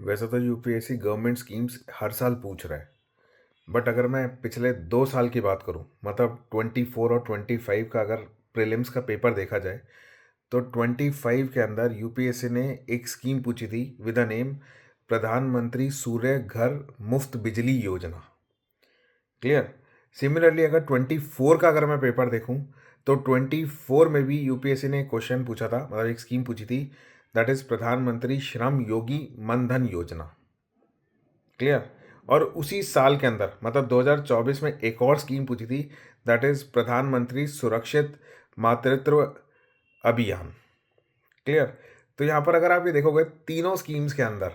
वैसे तो UPSC government schemes हर साल पूछ रहा है। बट अगर मैं पिछले 2 साल की बात करूं, मतलब 24 और 25 का अगर प्रीलिम्स का पेपर देखा जाए, तो 25 के अंदर यूपीएससी ने एक स्कीम पूछी थी विद द नेम प्रधानमंत्री सूर्य घर मुफ्त बिजली योजना। क्लियर। सिमिलरली अगर 24 का अगर मैं पेपर देखूं, तो 24 में भी यूपीएससी ने एक क्वेश्चन पूछा था, मतलब एक स्कीम पूछी थी, दैट इज प्रधानमंत्री श्रम योगी मनधन योजना। क्लियर। और उसी साल के अंदर मतलब 2024 में एक और स्कीम पूछी थी, दैट इज प्रधानमंत्री सुरक्षित मातृत्व अभियान। क्लियर। तो यहाँ पर अगर आप ये देखोगे, तीनों स्कीम्स के अंदर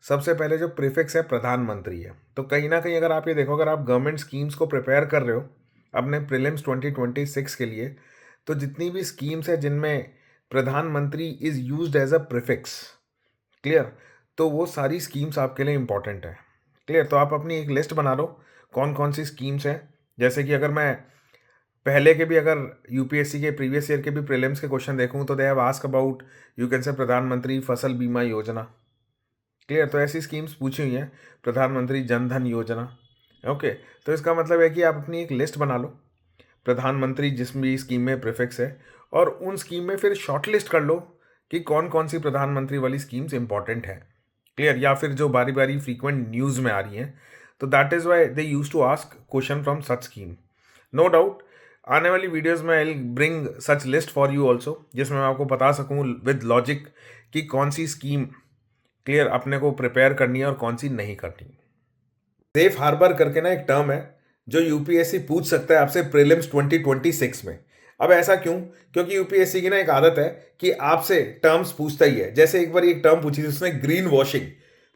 सबसे पहले जो प्रीफिक्स है प्रधानमंत्री है। तो कहीं ना कहीं अगर आप ये देखो, अगर आप गवर्नमेंट स्कीम्स को प्रिपेयर कर रहे हो अपने प्रीलिम्स 2026 के लिए, तो जितनी भी स्कीम्स है जिनमें Pradhan Mantri is used as a prefix, clear, तो वो सारी स्कीम्स आपके लिए इंपॉर्टेंट है। क्लियर। तो आप अपनी एक लिस्ट बना लो कौन कौन सी स्कीम्स हैं। जैसे कि अगर मैं पहले के भी, अगर यूपीएससी के प्रीवियस ईयर के भी प्रीलिम्स के क्वेश्चन देखूं, तो they have ask about, you can से प्रधानमंत्री फसल बीमा योजना। क्लियर। तो ऐसी स्कीम्स पूछी हुई हैं, प्रधानमंत्री जन धन योजना। ओके। तो इसका मतलब है कि आप अपनी एक लिस्ट बना लो प्रधानमंत्री जिस भी स्कीम में प्रीफिक्स है, और उन स्कीम में फिर शॉर्ट लिस्ट कर लो कि कौन कौन सी प्रधानमंत्री वाली स्कीम्स इंपॉर्टेंट हैं। क्लियर। या फिर जो बारी बारी फ्रीक्वेंट न्यूज़ में आ रही हैं, तो that is why they use to ask question from such scheme. No doubt आने वाली वीडियोस में I bring such list for you also, जिसमें मैं आपको बता सकूं विद लॉजिक कि कौन सी स्कीम क्लियर अपने को प्रिपेयर करनी है और कौन सी नहीं करनी। सेफ हार्बर करके ना एक टर्म है जो यूपीएससी पूछ सकता है आपसे प्रीलिम्स 2026 में। अब ऐसा क्यों? क्योंकि यूपीएससी की ना एक आदत है कि आपसे टर्म्स पूछता ही है। जैसे एक बार एक टर्म पूछी थी उसने, ग्रीन वॉशिंग।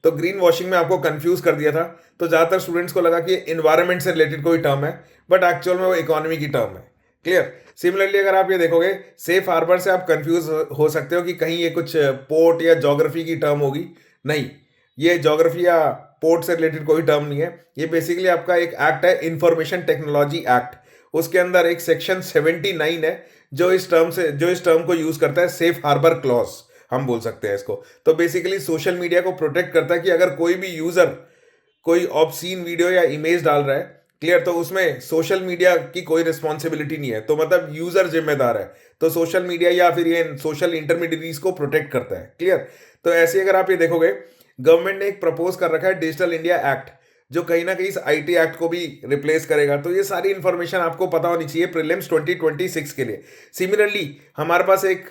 तो ग्रीन वॉशिंग में आपको कंफ्यूज कर दिया था, तो ज्यादातर स्टूडेंट्स को लगा कि इन्वायरमेंट से रिलेटेड कोई टर्म है, बट एक्चुअल में वो इकोनॉमी की टर्म है। क्लियर। सिमिलरली अगर आप ये देखोगे, सेफ हार्बर से आप कंफ्यूज हो सकते हो कि कहीं ये कुछ पोर्ट या ज्योग्राफी की टर्म होगी। नहीं, ये ज्योग्राफी या पोर्ट से रिलेटेड कोई टर्म नहीं है। ये बेसिकली आपका एक एक्ट है, इंफॉर्मेशन टेक्नोलॉजी एक्ट। उसके अंदर एक सेक्शन 79 है जो इस टर्म को यूज करता है, सेफ हार्बर क्लॉज हम बोल सकते हैं इसको। तो बेसिकली सोशल मीडिया को प्रोटेक्ट करता है कि अगर कोई भी यूजर कोई ऑब्सीन वीडियो या इमेज डाल रहा है, क्लियर, तो उसमें सोशल मीडिया की कोई रिस्पॉन्सिबिलिटी नहीं है, तो मतलब यूजर जिम्मेदार है। तो सोशल मीडिया या फिर ये सोशल इंटरमीडियरीज को प्रोटेक्ट करता है। क्लियर। तो ऐसे अगर आप ये देखोगे, गवर्नमेंट ने एक प्रपोज कर रखा है डिजिटल इंडिया एक्ट, जो कहीं ना कहीं इस आईटी एक्ट को भी रिप्लेस करेगा। तो ये सारी इंफॉर्मेशन आपको पता होनी चाहिए प्रीलिम्स 2026 के लिए। सिमिलरली हमारे पास एक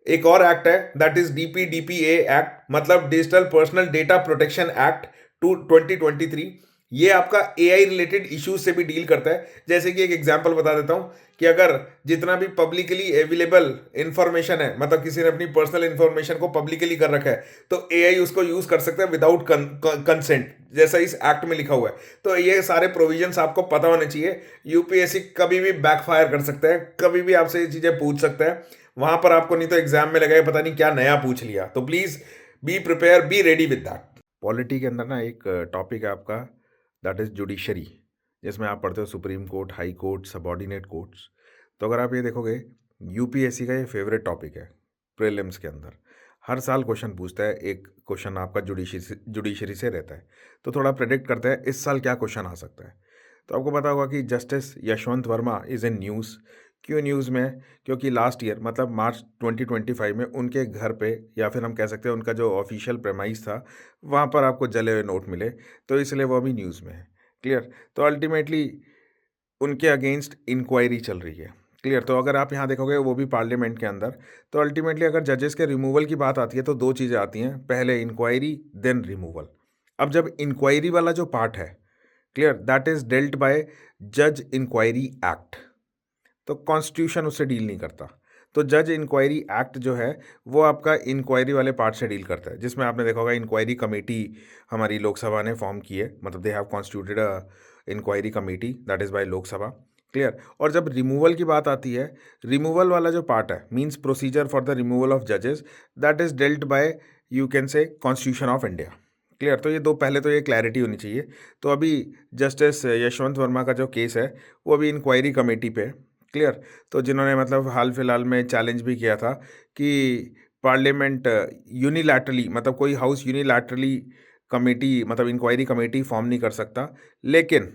एक और एक्ट है, दैट इज डीपीडीपीए एक्ट, मतलब digital personal data protection act 2023। ये आपका एआई रिलेटेड इश्यूज से भी डील करता है। जैसे कि एक एग्जांपल बता देता हूं कि अगर जितना भी पब्लिकली अवेलेबल इंफॉर्मेशन है, मतलब किसी ने अपनी पर्सनल इंफॉर्मेशन को पब्लिकली कर रखा है, तो एआई उसको यूज कर सकता है विदाउट कंसेंट, जैसा इस एक्ट में लिखा हुआ है। तो ये सारे प्रोविजंस आपको पता होने चाहिए। यूपीएससी कभी भी बैकफायर कर सकता है, कभी भी आपसे ये चीजें पूछ सकता है। वहां पर आपको नहीं तो एग्जाम में लगे पता नहीं क्या नया पूछ लिया। तो please be prepare, be ready with that. Polity के अंदर ना एक टॉपिक है आपका, दैट इज जुडिशरी, जिसमें आप पढ़ते हो supreme court, high court, subordinate courts. तो अगर आप ये देखोगे, यूपीएससी का ये फेवरेट टॉपिक है प्रीलिम्स के अंदर। हर साल क्वेश्चन पूछता है, एक क्वेश्चन आपका जुडिशरी से रहता है। तो थोड़ा प्रेडिक्ट करते हैं इस साल क्या क्वेश्चन आ सकता है। तो आपको पता होगा कि justice Yashwant Verma is in news. क्यों न्यूज़ में है? क्योंकि लास्ट ईयर मतलब मार्च 2025 में उनके घर पे, या फिर हम कह सकते हैं उनका जो ऑफिशियल प्रेमाइस था, वहाँ पर आपको जले हुए नोट मिले, तो इसलिए वो अभी न्यूज़ में है। क्लियर। तो अल्टीमेटली उनके अगेंस्ट इंक्वायरी चल रही है। क्लियर। तो अगर आप यहाँ देखोगे वो भी पार्लियामेंट के अंदर, तो अल्टीमेटली अगर जजेस के रिमूवल की बात आती है तो दो चीज़ें आती हैं, पहले इंक्वायरी देन रिमूवल। अब जब इंक्वायरी वाला जो पार्ट है, clear, that is dealt by जज इंक्वायरी एक्ट। तो कॉन्स्टिट्यूशन उससे डील नहीं करता। तो जज इंक्वायरी एक्ट जो है वो आपका इंक्वायरी वाले पार्ट से डील करता है, जिसमें आपने देखा होगा इंक्वायरी कमेटी हमारी लोकसभा ने फॉर्म की है, मतलब they have constituted a inquiry committee, that is by Lok Sabha. Clear. और जब रिमूवल की बात आती है, रिमूवल वाला जो पार्ट है, means procedure for the removal of जजेस, that is dealt by, you can say, constitution of India. Clear. तो ये दो, पहले तो ये क्लैरिटी होनी चाहिए। तो अभी जस्टिस यशवंत वर्मा का जो केस है वो अभी इंक्वायरी कमेटी पे है। क्लियर। तो जिन्होंने मतलब हाल फिलहाल में चैलेंज भी किया था कि पार्लियामेंट यूनिलैटरली मतलब कोई हाउस यूनिलैटरली कमेटी मतलब इंक्वायरी कमेटी फॉर्म नहीं कर सकता। लेकिन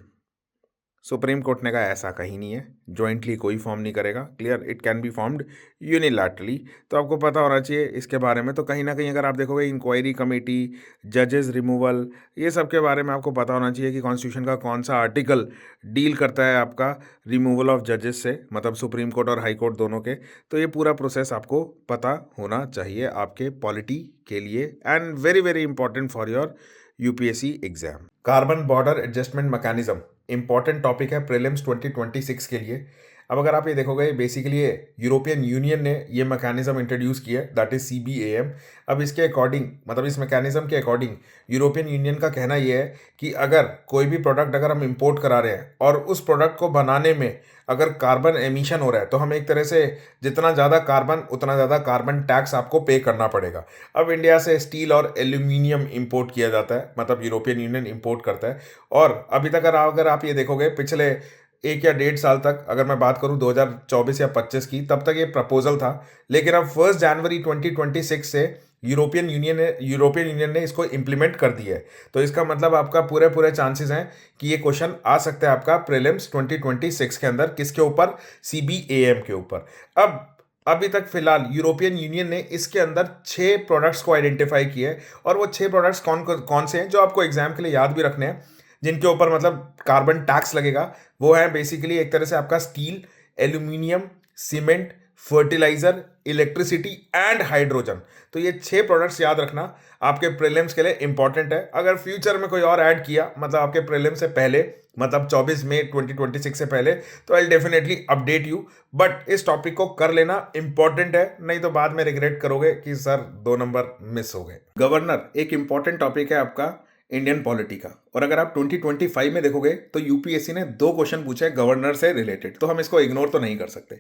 सुप्रीम कोर्ट ने कहा ऐसा कहीं नहीं है, जॉइंटली कोई फॉर्म नहीं करेगा। Clear, it can be formed unilaterally. तो आपको पता होना चाहिए इसके बारे में। तो कहीं ना कहीं अगर आप देखोगे इंक्वायरी कमेटी, जजेस रिमूवल, ये सब के बारे में आपको पता होना चाहिए कि कॉन्स्टिट्यूशन का कौन सा आर्टिकल डील करता है आपका रिमूवल ऑफ जजेस से, मतलब सुप्रीम कोर्ट और हाई कोर्ट दोनों के। तो ये पूरा प्रोसेस आपको पता होना चाहिए आपके पॉलिटी के लिए, and very very important for your UPSC exam. Carbon border adjustment mechanism important topic है प्रीलिम्स 2026 के लिए। अब अगर आप ये देखोगे, बेसिकली यूरोपियन यूनियन ने ये मैकेनिज्म इंट्रोड्यूस किया है, दैट इज CBAM। अब इसके अकॉर्डिंग, मतलब इस मैकेनिज्म के अकॉर्डिंग यूरोपियन यूनियन का कहना ये है कि अगर कोई भी प्रोडक्ट अगर हम इंपोर्ट करा रहे हैं और उस प्रोडक्ट को बनाने में अगर कार्बन एमिशन हो रहा है, तो हम एक तरह से जितना ज़्यादा कार्बन उतना ज़्यादा कार्बन टैक्स आपको पे करना पड़ेगा। अब इंडिया से स्टील और एल्यूमिनियम इंपोर्ट किया जाता है, मतलब यूरोपियन यूनियन इंपोर्ट करता है। और अभी तक अगर आप ये देखोगे पिछले 1 या 1.5 साल तक, अगर मैं बात करूं 2024 या 25 की, तब तक ये प्रपोजल था। लेकिन अब 1 जनवरी 2026 से यूरोपियन यूनियन ने इसको इम्प्लीमेंट कर दिया है। तो इसका मतलब आपका पूरे पूरे चांसेस हैं कि ये क्वेश्चन आ सकता है आपका प्रीलिम्स 2026 के अंदर। किसके ऊपर? CBAM के ऊपर। अब अभी तक फिलहाल यूरोपियन यूनियन ने इसके अंदर 6 प्रोडक्ट्स को आइडेंटिफाई किया है, और वो 6 प्रोडक्ट्स कौन कौन से हैं जो आपको एग्जाम के लिए याद भी रखने हैं, जिनके ऊपर मतलब कार्बन टैक्स लगेगा। वो है बेसिकली एक तरह से आपका steel, aluminium, cement, fertiliser, electricity and hydrogen. तो ये 6 प्रोडक्ट्स याद रखना आपके प्रीलिम्स के लिए इंपॉर्टेंट है। अगर फ्यूचर में कोई और ऐड किया, मतलब आपके प्रीलिम्स से पहले, मतलब 24 मई 2026 से पहले, तो I definitely update you. But इस टॉपिक को कर लेना इंपॉर्टेंट है, नहीं तो बाद में रिग्रेट करोगे कि सर 2 नंबर मिस हो गए। गवर्नर एक इंपॉर्टेंट टॉपिक है आपका इंडियन पॉलिटी का, और अगर आप 2025 में देखोगे तो यूपीएससी ने 2 क्वेश्चन पूछे गवर्नर से रिलेटेड, तो हम इसको इग्नोर तो नहीं कर सकते।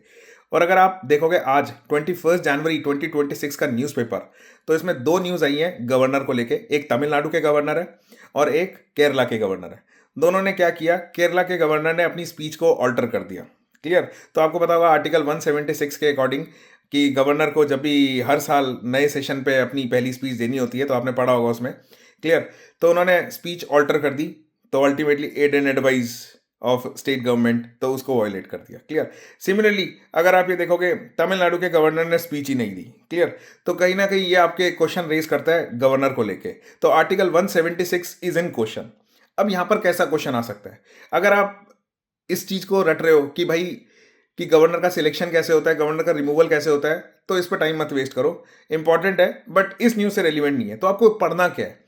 और अगर आप देखोगे आज 21 जनवरी 2026 का न्यूज़पेपर, तो इसमें 2 न्यूज़ आई हैं गवर्नर को लेके। एक तमिलनाडु के गवर्नर है और एक केरला के गवर्नर है। दोनों ने क्या किया, केरला के गवर्नर ने अपनी स्पीच को ऑल्टर कर दिया। क्लियर, तो आपको पता होगा आर्टिकल 176 के अकॉर्डिंग कि गवर्नर को जब भी हर साल नए सेशन पे अपनी पहली स्पीच देनी होती है, तो आपने पढ़ा होगा उसमें। क्लियर, तो उन्होंने स्पीच ऑल्टर कर दी, तो ultimately aid and advice of state government, तो उसको वायलेट कर दिया। क्लियर, सिमिलरली अगर आप ये देखोगे तमिलनाडु के गवर्नर ने स्पीच ही नहीं दी। क्लियर, तो कहीं ना कहीं ये आपके क्वेश्चन रेज करता है गवर्नर को लेके। तो आर्टिकल 176 इज इन क्वेश्चन। अब यहां पर कैसा क्वेश्चन आ सकता है, अगर आप इस चीज को रट रहे हो कि भाई कि गवर्नर का सिलेक्शन कैसे होता है, गवर्नर का रिमूवल कैसे होता है, तो इस पर टाइम मत वेस्ट करो, इंपॉर्टेंट है बट इस न्यूज से रेलिवेंट नहीं है। तो आपको पढ़ना क्या है,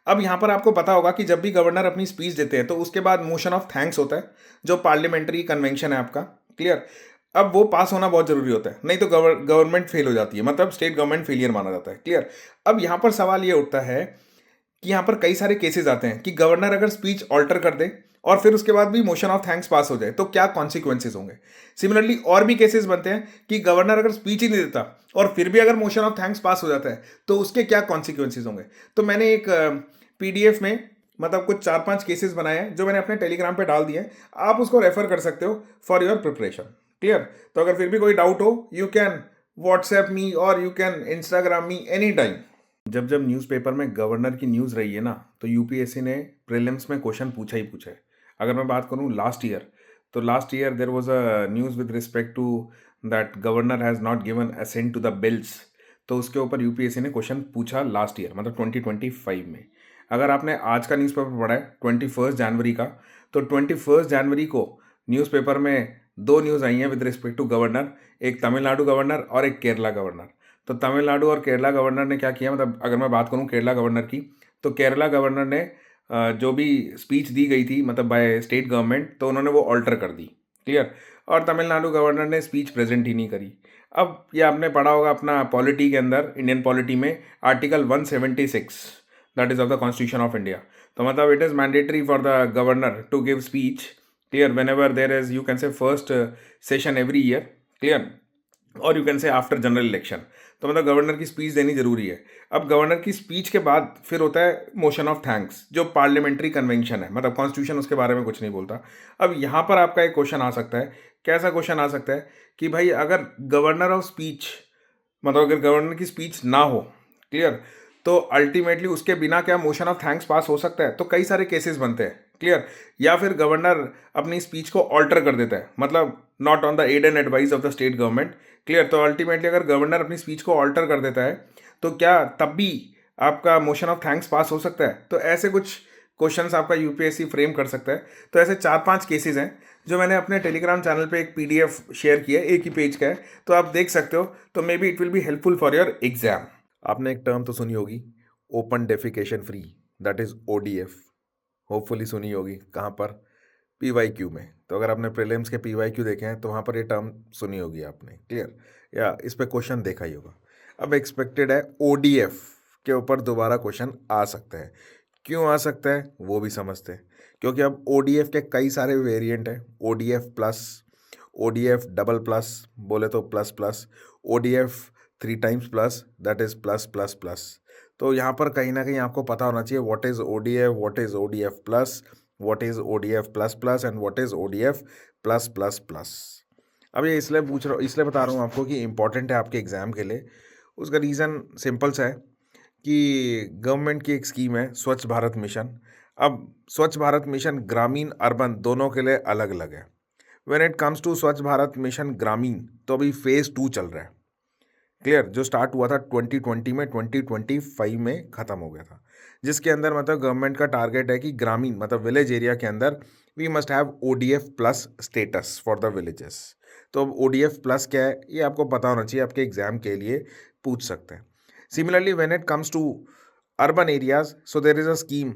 अब यहां पर आपको पता होगा कि जब भी गवर्नर अपनी स्पीच देते हैं तो उसके बाद मोशन ऑफ थैंक्स होता है, जो पार्लियामेंट्री कन्वेंशन है आपका। क्लियर, अब वो पास होना बहुत जरूरी होता है, नहीं तो गवर्नमेंट फेल हो जाती है, मतलब स्टेट गवर्नमेंट फेलियर माना जाता है। क्लियर, अब यहां पर सवाल ये उठता है कि यहां पर कई सारे केसेस आते हैं कि गवर्नर अगर स्पीच ऑल्टर कर दे और फिर उसके बाद भी मोशन ऑफ थैंक्स पास हो जाए, तो क्या कॉन्सिक्वेंसेज होंगे। सिमिलरली और भी केसेस बनते हैं कि गवर्नर अगर स्पीच ही नहीं देता और फिर भी अगर मोशन ऑफ थैंक्स पास हो जाता है, तो उसके क्या कॉन्सिक्वेंसेज होंगे। तो मैंने एक PDF में मतलब कुछ 4-5 केसेस बनाए हैं, जो मैंने अपने टेलीग्राम पे डाल दिए हैं, आप उसको रेफर कर सकते हो फॉर योर प्रिपरेशन। क्लियर, तो अगर फिर भी कोई डाउट हो, यू कैन व्हाट्सएप मी और you can Instagram me any time. जब जब न्यूज़पेपर में गवर्नर की न्यूज़ रही है ना, तो यूपीएससी ने प्रीलिम्स में क्वेश्चन पूछा ही पूछा है। अगर मैं बात करूं लास्ट ईयर, तो last year there was a news with respect to that governor has not given assent to the bills, तो उसके ऊपर यूपीएससी ने क्वेश्चन पूछा लास्ट ईयर, मतलब 2025 में। अगर आपने आज का न्यूज़पेपर पढ़ा है 21 जनवरी का, तो 21 जनवरी को न्यूज़पेपर में 2 न्यूज़ आई हैं विद रिस्पेक्ट टू गवर्नर, एक तमिलनाडु गवर्नर और एक केरला गवर्नर। तो तमिलनाडु और केरला गवर्नर ने क्या किया, मतलब अगर मैं बात करूं केरला गवर्नर की, तो केरला गवर्नर ने जो भी स्पीच दी गई थी मतलब बाय स्टेट गवर्नमेंट, तो उन्होंने वो ऑल्टर कर दी। क्लियर, और तमिलनाडु गवर्नर ने स्पीच प्रेजेंट ही नहीं करी। अब ये आपने पढ़ा होगा अपना पॉलिटी के अंदर, इंडियन पॉलिटी में article 176 that is of the constitution of India. तो मतलब it is mandatory for the governor to give speech, clear, whenever there is you can say first session every year. Clear, और you can say after general election. तो मतलब governor की speech देनी जरूरी है। अब गवर्नर की speech के बाद फिर होता है मोशन ऑफ थैंक्स, जो पार्लियामेंट्री कन्वेंशन है, मतलब कॉन्स्टिट्यूशन उसके बारे में कुछ नहीं बोलता। अब यहाँ पर आपका एक क्वेश्चन आ सकता है, कैसा क्वेश्चन आ सकता है कि भाई अगर गवर्नर ऑफ स्पीच मतलब अगर गवर्नर की स्पीच ना हो, क्लियर, तो अल्टीमेटली उसके बिना क्या मोशन ऑफ थैंक्स पास हो सकता है? तो कई सारे केसेस बनते हैं, क्लियर। या फिर गवर्नर अपनी स्पीच को ऑल्टर कर देता है, मतलब not on the aid and advice of the state government, clear. तो अल्टीमेटली अगर गवर्नर अपनी स्पीच को ऑल्टर कर देता है तो क्या तब भी आपका मोशन ऑफ थैंक्स पास हो सकता है? तो ऐसे कुछ क्वेश्चंस आपका यूपीएससी फ्रेम कर सकता है। तो ऐसे 4-5 केसेस हैं जो मैंने अपने टेलीग्राम चैनल पे एक पीडीएफ शेयर किया है, एक ही पेज का है, तो आप देख सकते हो। तो may be it will be helpful for your exam. आपने एक टर्म तो सुनी होगी, open defecation free, that is ODF. Hopefully सुनी होगी, कहाँ पर? पीवाईक्यू में। तो अगर आपने प्रीलिम्स के पीवाईक्यू देखे हैं तो वहाँ पर ये टर्म सुनी होगी आपने, क्लियर, या इस पे क्वेश्चन देखा ही होगा। अब एक्सपेक्टेड है ओडीएफ के ऊपर दोबारा क्वेश्चन आ सकता है। क्यों आ सकता है वो भी समझते हैं। क्योंकि अब ओडीएफ के कई सारे वेरिएंट हैं, ODF plus, ODF double plus, बोले तो plus plus, ODF 3 times plus, that is plus plus plus. तो यहाँ पर कहीं ना कहीं आपको पता होना चाहिए what is ODF, what is ODF plus, what is ODF plus plus and what is ODF plus plus plus. अब ये इसलिए बता रहा हूँ आपको कि इंपॉर्टेंट है आपके एग्जाम के लिए। उसका रीज़न सिंपल सा है कि गवर्नमेंट की एक स्कीम है स्वच्छ भारत मिशन। अब स्वच्छ भारत मिशन ग्रामीण अर्बन दोनों के लिए अलग अलग है। व्हेन इट कम्स टू स्वच्छ भारत मिशन ग्रामीण, तो अभी फेज़ 2 चल रहा है, क्लियर। जो स्टार्ट हुआ था 2020 में, 2025 में ख़त्म हो गया था, जिसके अंदर मतलब गवर्नमेंट का टारगेट है कि ग्रामीण मतलब विलेज एरिया के अंदर we must have ODF plus status for the villages. तो अब ओडीएफ प्लस क्या है ये आपको पता होना चाहिए, आपके एग्जाम के लिए पूछ सकते हैं। Similarly when it comes to urban areas, so there is a scheme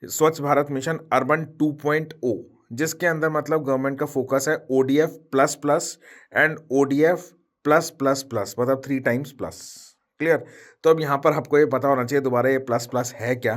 Swachh Bharat mission urban 2.0, जिसके अंदर मतलब गवर्नमेंट का फोकस है ODF plus plus and ODF plus plus plus, मतलब 3 टाइम्स प्लस, क्लियर। तो अब यहाँ पर आपको ये पता होना चाहिए दोबारा ये प्लस प्लस है क्या,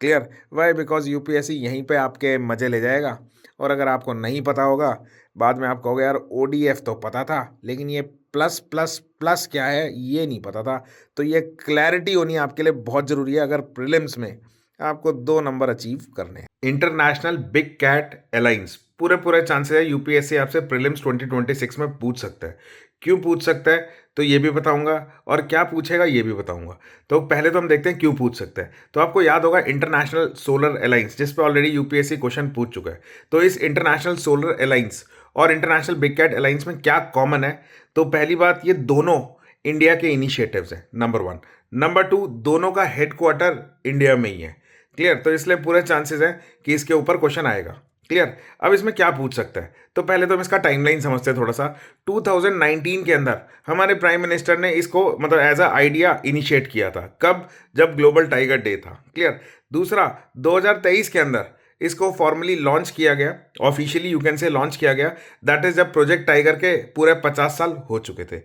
क्लियर। वाई? बिकॉज यूपीएससी यहीं पे आपके मज़े ले जाएगा। और अगर आपको नहीं पता होगा, बाद में आप कहोगे यार ओडीएफ तो पता था लेकिन ये प्लस प्लस प्लस क्या है ये नहीं पता था। तो ये क्लैरिटी होनी आपके लिए बहुत ज़रूरी है अगर प्रीलिम्स में आपको 2 नंबर अचीव करने हैं। इंटरनेशनल बिग कैट अलायंस, पूरे पूरे चांसेस है यूपीएससी आपसे प्रीलिम्स 2026 में पूछ सकता है। क्यों पूछ सकता है तो ये भी बताऊंगा, और क्या पूछेगा ये भी बताऊंगा। तो पहले तो हम देखते हैं क्यों पूछ सकते हैं। तो आपको याद होगा इंटरनेशनल सोलर अलायंस, जिस पे ऑलरेडी यूपीएससी क्वेश्चन पूछ चुका है। तो इस इंटरनेशनल सोलर अलायंस और इंटरनेशनल बिग कैट अलायंस में क्या कॉमन है? तो पहली बात, ये दोनों इंडिया के इनिशिएटिव्स हैं, नंबर 1। नंबर 2, दोनों का हेडक्वार्टर इंडिया में ही है, क्लियर। तो इसलिए पूरे चांसेस हैं कि इसके ऊपर क्वेश्चन आएगा, क्लियर। अब इसमें क्या पूछ सकता है, तो पहले तो हम इसका टाइमलाइन समझते हैं थोड़ा सा। 2019 के अंदर हमारे प्राइम मिनिस्टर ने इसको मतलब एज अ आइडिया इनिशिएट किया था। कब? जब ग्लोबल टाइगर डे था, क्लियर। दूसरा, 2023 के अंदर इसको फॉर्मली लॉन्च किया गया, ऑफिशियली यू कैन से लॉन्च किया गया, दैट इज जब प्रोजेक्ट टाइगर के पूरे 50 साल हो चुके थे।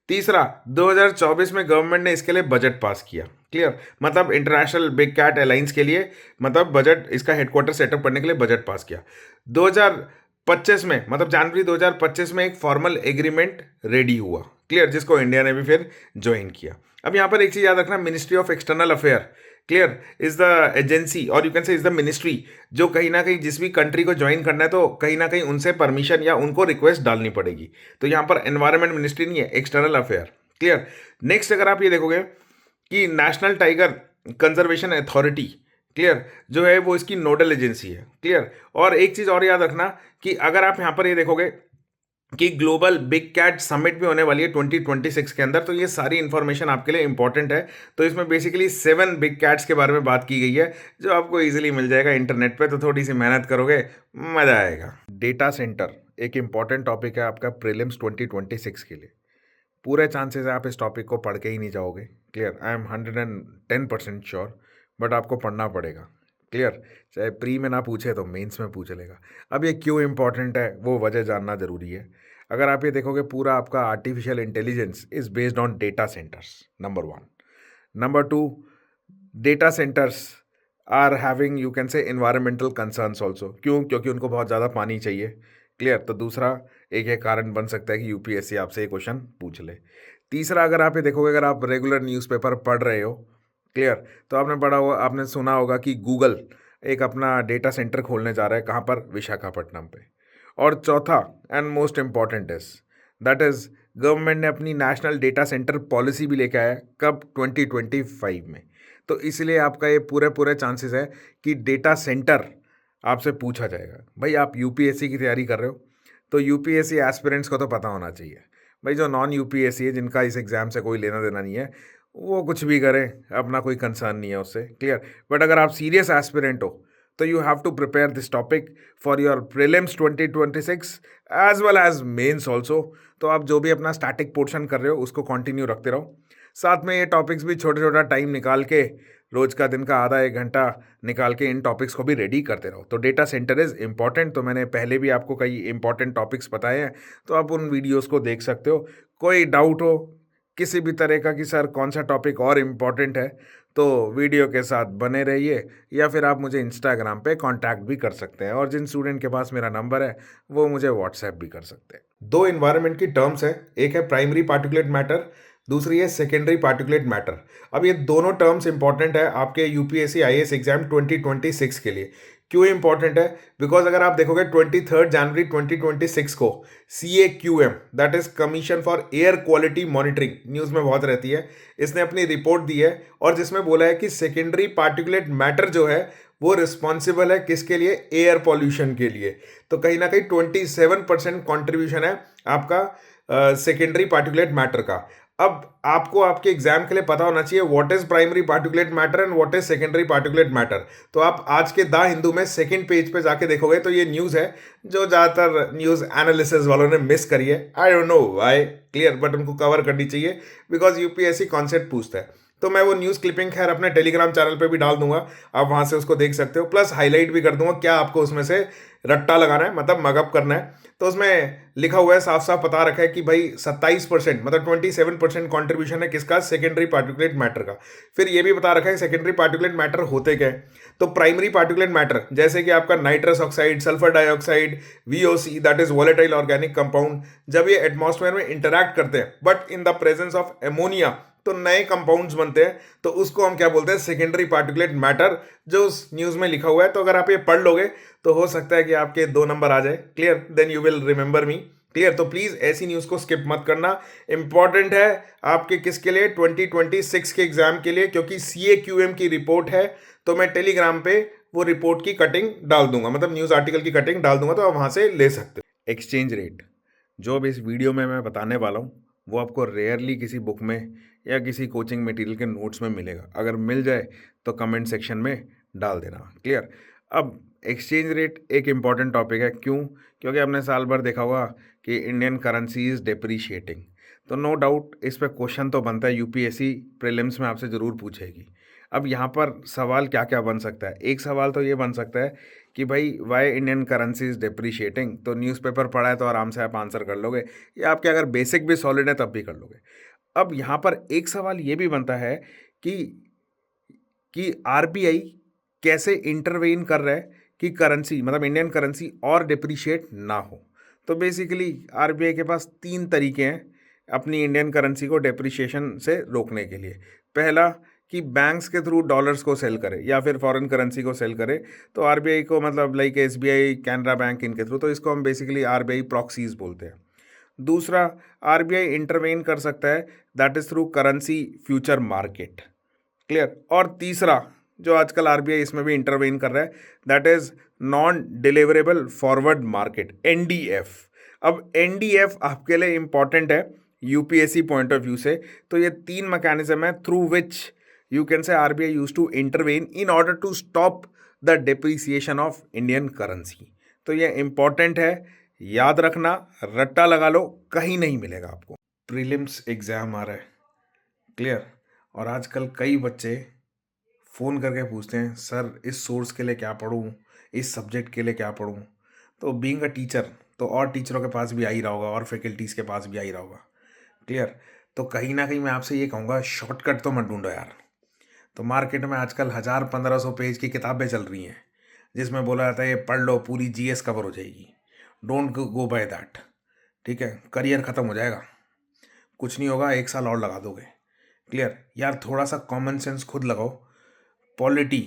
तीसरा, 2024 में गवर्नमेंट ने इसके लिए बजट पास किया, क्लियर। मतलब इंटरनेशनल बिग कैट अलायंस के लिए मतलब बजट, इसका हेडक्वार्टर सेटअप करने के लिए बजट पास किया। 2025 में मतलब जनवरी 2025 में एक फॉर्मल एग्रीमेंट रेडी हुआ, क्लियर, जिसको इंडिया ने भी फिर ज्वाइन किया। अब यहाँ पर एक चीज़ याद रखना, ministry of external affair, clear, is the agency और you can say is the ministry जो कहीं ना कहीं जिस भी कंट्री को ज्वाइन करना है तो कहीं ना कहीं उनसे परमिशन या उनको रिक्वेस्ट डालनी पड़ेगी। तो यहाँ पर एनवायरमेंट मिनिस्ट्री नहीं है, एक्सटर्नल अफेयर, क्लियर। नेक्स्ट अगर आप ये देखोगे कि national tiger conservation authority, clear, जो है वो इसकी नोडल एजेंसी है, क्लियर। और एक चीज़ और याद रखना कि अगर आप यहाँ पर ये देखोगे कि ग्लोबल बिग कैट समिट भी होने वाली है 2026 के अंदर, तो ये सारी इंफॉर्मेशन आपके लिए इंपॉर्टेंट है। तो इसमें बेसिकली 7 बिग कैट्स के बारे में बात की गई है जो आपको इजीली मिल जाएगा इंटरनेट पे, तो थोड़ी सी मेहनत करोगे मज़ा आएगा। डेटा सेंटर एक इंपॉर्टेंट टॉपिक है आपका प्रीलिम्स 2026 के लिए। पूरे चांसेस है आप इस टॉपिक को पढ़ के ही नहीं जाओगे, clear. I am 110% sure, but आपको पढ़ना पड़ेगा, क्लियर। चाहे प्री में ना पूछे तो मेंस में पूछ लेगा। अब ये क्यों इंपॉर्टेंट है वो वजह जानना ज़रूरी है। अगर आप ये देखोगे पूरा आपका artificial intelligence is based on data centres, number 1। Number 2, data centres are having you can say environmental concerns also. क्यों? क्योंकि उनको बहुत ज़्यादा पानी चाहिए, क्लियर। तो दूसरा एक ये कारण बन सकता है कि यूपीएससी आपसे ये क्वेश्चन पूछ ले। तीसरा, अगर आप ये देखोगे, अगर आप रेगुलर न्यूज़पेपर पढ़ रहे हो, क्लियर, तो आपने पढ़ा होगा, आपने सुना होगा कि गूगल एक अपना डेटा सेंटर खोलने जा रहा है, कहाँ पर? विशाखापट्टनम पे। और चौथा and most important is that is government ने अपनी नेशनल डेटा सेंटर पॉलिसी भी लेके आया कब 2025 में। तो इसलिए आपका ये पूरे पूरे चांसेस है कि डेटा सेंटर आपसे पूछा जाएगा। भाई आप यूपीएससी की तैयारी कर रहे हो तो यूपीएससी एस्पिरेंट्स को तो पता होना चाहिए। भाई जो नॉन यूपीएससी है, जिनका इस एग्ज़ाम से कोई लेना देना नहीं है, वो कुछ भी करें, अपना कोई कंसर्न नहीं है उससे, क्लियर। बट अगर आप सीरियस एस्पिरेंट हो तो you have to prepare this topic for your prelims 2026 as well as mains also. तो आप जो भी अपना स्टैटिक पोर्शन कर रहे हो उसको कंटिन्यू रखते रहो। साथ में ये टॉपिक्स भी छोटा छोटा टाइम निकाल के, रोज का दिन का आधा एक घंटा निकाल के इन टॉपिक्स को भी रेडी करते रहो। तो डेटा सेंटर इज़ इंपॉर्टेंट। तो मैंने पहले भी आपको कई इंपॉर्टेंट टॉपिक्स बताए हैं, तो आप उन वीडियोस को देख सकते हो। कोई डाउट हो किसी भी तरह का कि सर कौन सा टॉपिक और इम्पॉर्टेंट है, तो वीडियो के साथ बने रहिए, या फिर आप मुझे इंस्टाग्राम पे कांटेक्ट भी कर सकते हैं, और जिन स्टूडेंट के पास मेरा नंबर है वो मुझे व्हाट्सएप भी कर सकते हैं। दो इन्वायरमेंट की टर्म्स है, एक है प्राइमरी पार्टिकुलेट मैटर, दूसरी है सेकेंडरी पार्टिकुलेट मैटर। अब ये दोनों टर्म्स इंपॉर्टेंट है आपके यूपीएससी आईएएस एग्जाम 2026 के लिए। क्यों इंपॉर्टेंट है? बिकॉज अगर आप देखोगे 23 जनवरी 2026 को CAQM, that is commission for air quality monitoring, news में बहुत रहती है, इसने अपनी रिपोर्ट दी है और जिसमें बोला है कि सेकेंडरी पार्टिकुलेट मैटर जो है वो रिस्पॉन्सिबल है किसके लिए? एयर पॉल्यूशन के लिए। तो कहीं ना कहीं 27% कॉन्ट्रीब्यूशन है आपका सेकेंडरी पार्टिकुलेट मैटर का। अब आपको आपके एग्जाम के लिए पता होना चाहिए what is primary particulate matter and what is secondary particulate matter. तो आप आज के द हिंदू में सेकंड पेज पे जाके देखोगे तो ये न्यूज़ है जो ज़्यादातर न्यूज़ एनालिसिस वालों ने मिस करी है। I don't know why, clear, but उनको कवर करनी चाहिए बिकॉज यूपीएससी कॉन्सेप्ट पूछता है। तो मैं वो न्यूज़ क्लिपिंग खैर अपने टेलीग्राम चैनल पे भी डाल दूंगा, आप वहां से उसको देख सकते हो, प्लस हाईलाइट भी कर दूंगा क्या आपको उसमें से रट्टा लगाना है, मतलब मगअप करना है। तो उसमें लिखा हुआ है, साफ साफ बता रखा है कि भाई 27% मतलब 27% कॉन्ट्रीब्यूशन है किसका? सेकेंडरी पार्टिकुलेट मैटर का। फिर ये भी बता रखा है सेकेंडरी पार्टिकुलेट मैटर होते क्या है। तो प्राइमरी पार्टिकुलेट मैटर जैसे कि आपका nitrous oxide, sulphur dioxide, VOC that is volatile organic compound, जब ये एटमॉस्फेयर में इंटरैक्ट करते हैं but in the presence of ammonia तो नए कंपाउंड्स बनते हैं, तो उसको हम क्या बोलते हैं? सेकेंडरी पार्टिकुलेट मैटर, जो उस न्यूज़ में लिखा हुआ है। तो अगर आप ये पढ़ लोगे तो हो सकता है कि आपके 2 नंबर आ जाए, clear, then you will remember me, clear. तो प्लीज़ ऐसी न्यूज़ को स्किप मत करना, इंपॉर्टेंट है आपके किसके लिए? 2026 के एग्जाम के लिए, क्योंकि CAQM की रिपोर्ट है। तो मैं टेलीग्राम पे वो रिपोर्ट की कटिंग डाल दूंगा, मतलब न्यूज़ आर्टिकल की कटिंग डाल दूंगा, तो आप वहाँ से ले सकते हो। एक्सचेंज रेट जो अब इस वीडियो में मैं बताने वाला हूँ वो आपको रेयरली किसी बुक में या किसी कोचिंग मटेरियल के नोट्स में मिलेगा। अगर मिल जाए तो कमेंट सेक्शन में डाल देना, क्लियर। अब एक्सचेंज रेट एक इम्पॉर्टेंट टॉपिक है। क्यों? क्योंकि आपने साल भर देखा होगा कि इंडियन करेंसी इज़ डिप्रिशिएटिंग। तो नो डाउट इस पर क्वेश्चन तो बनता है, यूपीएससी प्रीलिम्स में आपसे ज़रूर पूछेगी। अब यहाँ पर सवाल क्या क्या बन सकता है? एक सवाल तो ये बन सकता है कि भाई why Indian currency is depreciating. तो न्यूज़पेपर पढ़ा है तो आराम से आप आंसर कर लोगे, या आपके अगर बेसिक भी सॉलिड है तब भी कर लोगे। अब यहाँ पर एक सवाल ये भी बनता है कि आरबीआई कैसे इंटरवेन कर रहा है कि करेंसी, मतलब इंडियन करेंसी और डिप्रिशिएट ना हो। तो बेसिकली आरबीआई के पास 3 तरीके हैं अपनी इंडियन करेंसी को डिप्रिशिएशन से रोकने के लिए। पहला कि बैंक्स के थ्रू डॉलर्स को सेल करे या फिर फॉरेन करेंसी को सेल करे, तो आरबीआई को, मतलब लाइक एसबीआई, कैनरा बैंक, इनके थ्रू, तो इसको हम बेसिकली आरबीआई प्रॉक्सीज बोलते हैं। दूसरा, आरबीआई इंटरवेन कर सकता है, that is through currency future market, clear. और तीसरा जो आजकल आरबीआई इसमें भी इंटरवेन कर रहा है, that is non deliverable forward market, NDF। अब NDF आपके लिए इंपॉर्टेंट है यूपीएससी पॉइंट ऑफ व्यू से। तो ये 3 मैकेनिज्म है through which you can say RBI use to intervene in order to stop the depreciation of Indian currency. तो ये इंपॉर्टेंट है, याद रखना, रट्टा लगा लो, कहीं नहीं मिलेगा आपको। प्रीलिम्स एग्जाम आ रहा है, क्लियर। और आजकल कई बच्चे फ़ोन करके पूछते हैं सर इस सोर्स के लिए क्या पढूं, इस सब्जेक्ट के लिए क्या पढूं। तो बीइंग अ टीचर, तो और टीचरों के पास भी आ ही रहा होगा और फैकल्टीज़ के पास भी आ ही रहा होगा, क्लियर। तो कहीं ना कहीं मैं आपसे ये कहूँगा, शॉर्टकट तो मत ढूंढो यार। तो मार्केट में आजकल 1000-1500 पेज की किताबें चल रही हैं जिसमें बोला जाता है ये पढ़ लो पूरी जीएस कवर हो जाएगी। डोंट गो बाय दैट, ठीक है। करियर ख़त्म हो जाएगा, कुछ नहीं होगा, 1 साल और लगा दोगे, क्लियर। यार थोड़ा सा कॉमन सेंस खुद लगाओ। पॉलिटी,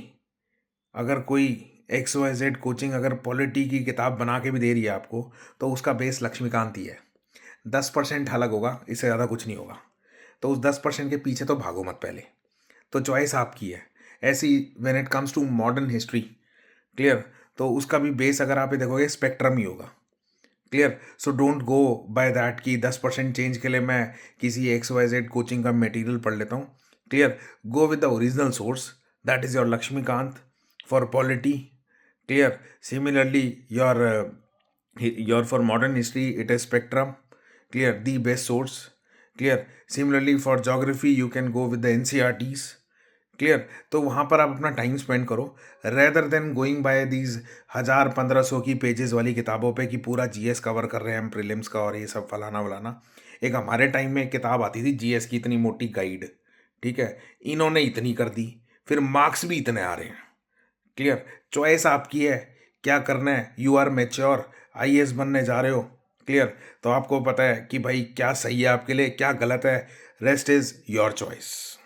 अगर कोई XYZ कोचिंग अगर पॉलिटी की किताब बना के भी दे रही है आपको, तो उसका बेस लक्ष्मीकांत ही है। 10% अलग होगा, इससे ज़्यादा कुछ नहीं होगा। तो उस 10% के पीछे तो भागो मत पहले। तो चॉइस आपकी है। ऐसी when it comes to modern history, clear, तो उसका भी बेस अगर आप ये देखोगे स्पेक्ट्रम ही होगा। Clear, so don't go by that कि 10% चेंज के लिए मैं किसी XYZ कोचिंग का मटेरियल पढ़ लेता हूँ। Clear, go with the original source, that is your Laxmikanth for polity. Clear, similarly your for modern history it is spectrum. Clear, the best source. Clear, similarly for geography you can go with the NCRTs. Clear, तो वहाँ पर आप अपना time spend करो rather than going by these 1000-1500 की pages वाली किताबों पे कि पूरा जीएस कवर कर रहे हैं हम, प्रीलिम्स का और ये सब फलाना वलाना। एक हमारे टाइम में एक किताब आती थी जीएस की, इतनी मोटी गाइड, ठीक है, इन्होंने इतनी कर दी, फिर मार्क्स भी इतने आ रहे हैं। क्लियर, चॉइस आपकी है, क्या करना है, यू आर मेच्योर, आईएएस बनने जा रहे हो। क्लियर, तो आपको पता है कि भाई क्या सही है आपके लिए, क्या गलत है, रेस्ट इज योर चॉइस।